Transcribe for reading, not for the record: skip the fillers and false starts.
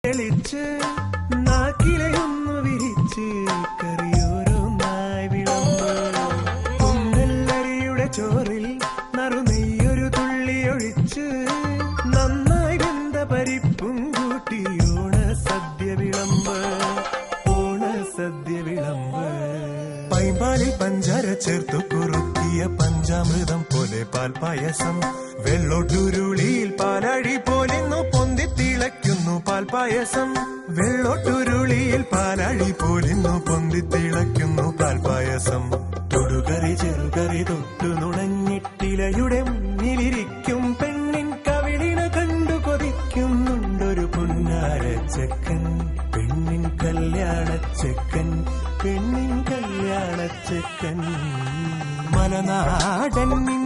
തെളിച്ച് നാക്കിലയൊന്നു വിരിച്ച് കറിയോരോന്നായി വിളമ്പ്. പൊങ്കല്ലരിയുടെ ചോറിൽ നറുനെയ്യൊരു തുള്ളിയൊഴിച്ച് നന്നായി വെന്ത പരിപ്പും കൂട്ടി ഓണസദ്യ വിളമ്പ്. ഓണസദ്യ വിളമ്പ്. പൈമ്പാലിൽ പഞ്ചാര ചേർത്തു കുറുക്കിയ പഞ്ചാമൃതം പോലെ പാൽപായസം. വെള്ളോട്ടുരുളിയിൽ പാലഴി പോലിന്നു പൊന്തി തിളയ്ക്കുന്നു പാൽപായസം. വെള്ളോട്ടുരുളിയിൽ പാലഴി പോലിന്നു പൊന്തി തിളയ്ക്കുന്നു പാൽപായസം. തൊടുകറി ചെറുകറി തൊട്ടു നുണഞ്ഞിട്ടിലയുടെ മുന്നിലിരിക്കും പെണ്ണിൻ കവിളിന കണ്ടു കൊതിക്കുന്നുണ്ടൊരു പുന്നാരച്ചക്കൻ. പെണ്ണിൻ കല്യാണച്ചക്കൻ. പെണ്ണിൻ കല്യാണച്ചക്കൻ. മലനാടൻ